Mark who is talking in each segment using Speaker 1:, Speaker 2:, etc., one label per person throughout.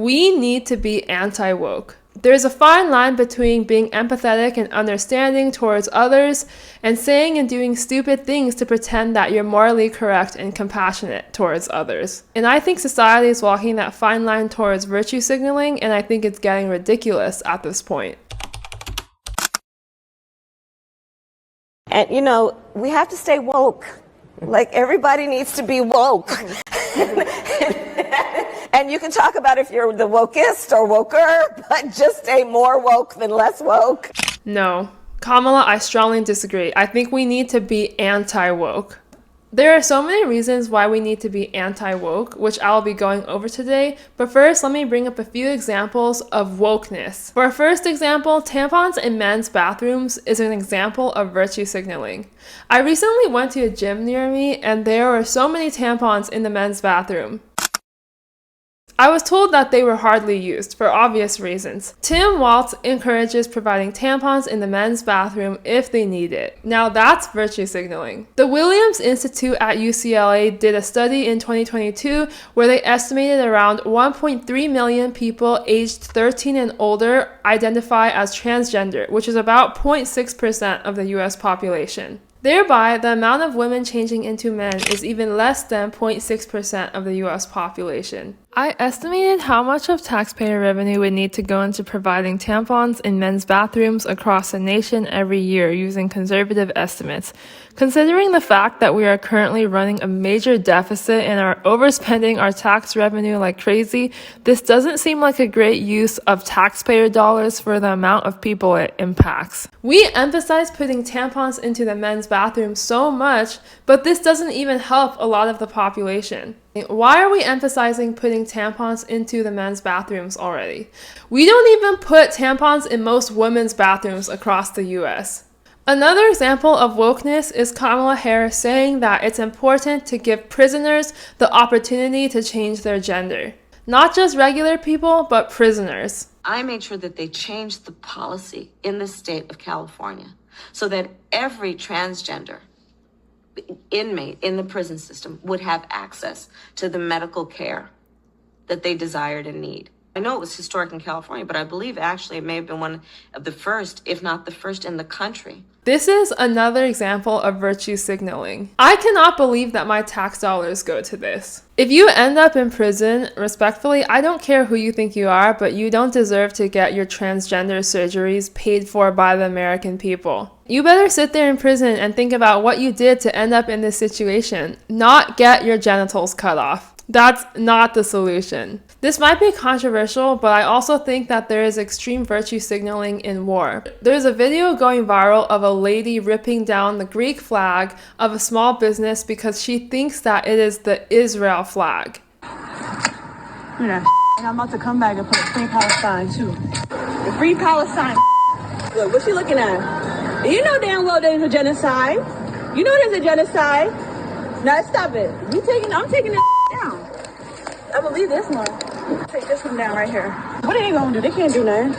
Speaker 1: We need to be anti-woke. There's a fine line between being empathetic and understanding towards others and saying and doing stupid things to pretend that you're morally correct and compassionate towards others. And I think society is walking that fine line towards virtue signaling, and I think it's getting ridiculous at this point.
Speaker 2: And we have to stay woke. Like, everybody needs to be woke. And you can talk about if you're the wokest or woker, but just stay more woke than less woke.
Speaker 1: No. Kamala, I strongly disagree. I think we need to be anti-woke. There are so many reasons why we need to be anti-woke, which I'll be going over today, but first let me bring up a few examples of wokeness. For our first example, tampons in men's bathrooms is an example of virtue signaling. I recently went to a gym near me and there were so many tampons in the men's bathroom. I was told that they were hardly used, for obvious reasons. Tim Walz encourages providing tampons in the men's bathroom if they need it. Now that's virtue signaling. The Williams Institute at UCLA did a study in 2022 where they estimated around 1.3 million people aged 13 and older identify as transgender, which is about 0.6% of the US population. Thereby, the amount of women changing into men is even less than 0.6% of the US population. I estimated how much of taxpayer revenue would need to go into providing tampons in men's bathrooms across the nation every year using conservative estimates. Considering the fact that we are currently running a major deficit and are overspending our tax revenue like crazy, this doesn't seem like a great use of taxpayer dollars for the amount of people it impacts. We emphasize putting tampons into the men's bathroom so much, but this doesn't even help a lot of the population. Why are we emphasizing putting tampons into the men's bathrooms already? We don't even put tampons in most women's bathrooms across the US. Another example of wokeness is Kamala Harris saying that it's important to give prisoners the opportunity to change their gender. Not just regular people, but prisoners.
Speaker 3: I made sure that they changed the policy in the state of California so that every transgender inmate in the prison system would have access to the medical care that they desired and need. I know it was historic in California, but I believe actually it may have been one of the first, if not the first in the country.
Speaker 1: This is another example of virtue signaling. I cannot believe that my tax dollars go to this. If you end up in prison, respectfully, I don't care who you think you are, but you don't deserve to get your transgender surgeries paid for by the American people. You better sit there in prison and think about what you did to end up in this situation, not get your genitals cut off. That's not the solution. This might be controversial, but I also think that there is extreme virtue signaling in war. There's a video going viral of a lady ripping down the Greek flag of a small business because she thinks that it is the Israel flag.
Speaker 4: And I'm about to come back and put Free Palestine too. The Free Palestine. Look, what you looking at? You know damn well there's a genocide. You know there's a genocide. Now stop it. I'm taking it down. I believe this one. Take this one down right here. What are they gonna do? They can't do nothing.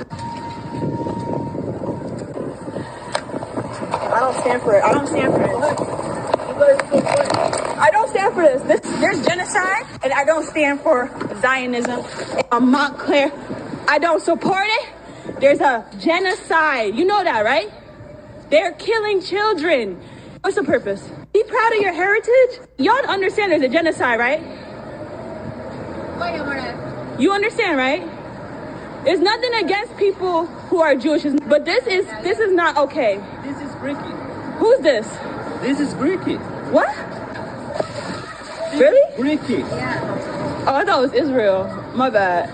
Speaker 4: I don't stand for it. I don't stand for it. I don't stand for this. There's genocide, and I don't stand for Zionism. Montclair, I don't support it. There's a genocide. You know that, right? They're killing children. What's the purpose? Be proud of your heritage. Y'all understand there's a genocide, right? You understand, right? There's nothing against people who are Jewish, but this is not okay.
Speaker 5: This is Greeky.
Speaker 4: Who's this?
Speaker 5: This is Greeky.
Speaker 4: What? Really?
Speaker 5: Greeky.
Speaker 4: Yeah. Oh, I thought it was Israel. My bad.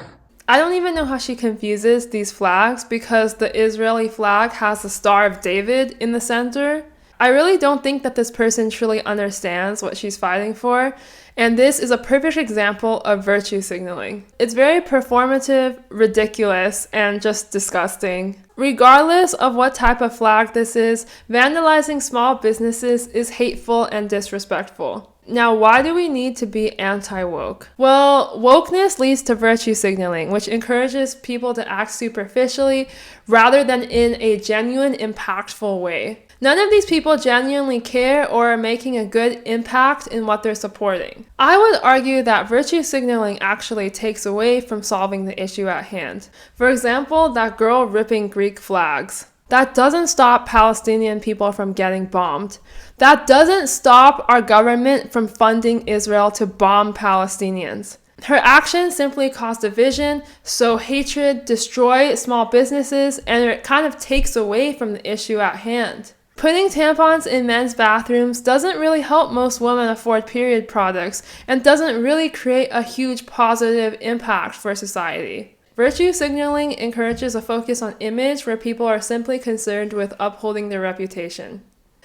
Speaker 1: I don't even know how she confuses these flags because the Israeli flag has the Star of David in the center. I really don't think that this person truly understands what she's fighting for, and this is a perfect example of virtue signaling. It's very performative, ridiculous, and just disgusting. Regardless of what type of flag this is, vandalizing small businesses is hateful and disrespectful. Now, why do we need to be anti-woke? Well, wokeness leads to virtue signaling, which encourages people to act superficially rather than in a genuine, impactful way. None of these people genuinely care or are making a good impact in what they're supporting. I would argue that virtue signaling actually takes away from solving the issue at hand. For example, that girl ripping Greek flags. That doesn't stop Palestinian people from getting bombed. That doesn't stop our government from funding Israel to bomb Palestinians. Her actions simply cause division, sow hatred, destroy small businesses, and it kind of takes away from the issue at hand. Putting tampons in men's bathrooms doesn't really help most women afford period products and doesn't really create a huge positive impact for society. Virtue signaling encourages a focus on image where people are simply concerned with upholding their reputation.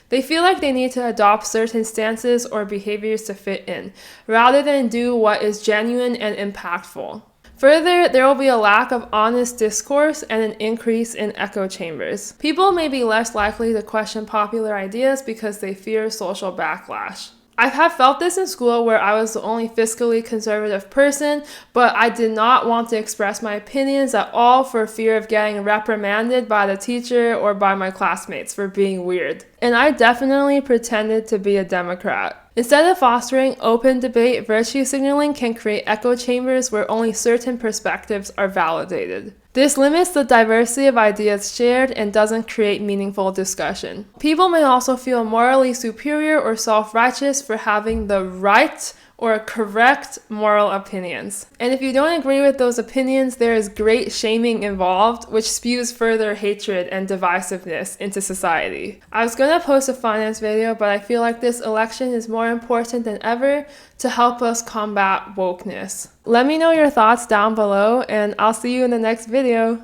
Speaker 1: They feel like they need to adopt certain stances or behaviors to fit in, rather than do what is genuine and impactful. Further, there will be a lack of honest discourse and an increase in echo chambers. People may be less likely to question popular ideas because they fear social backlash. I have felt this in school where I was the only fiscally conservative person, but I did not want to express my opinions at all for fear of getting reprimanded by the teacher or by my classmates for being weird. And I definitely pretended to be a Democrat. Instead of fostering open debate, virtue signaling can create echo chambers where only certain perspectives are validated. This limits the diversity of ideas shared and doesn't create meaningful discussion. People may also feel morally superior or self-righteous for having the right or correct moral opinions. And if you don't agree with those opinions, there is great shaming involved, which spews further hatred and divisiveness into society. I was gonna post a finance video, but I feel like this election is more important than ever to help us combat wokeness. Let me know your thoughts down below, and I'll see you in the next video.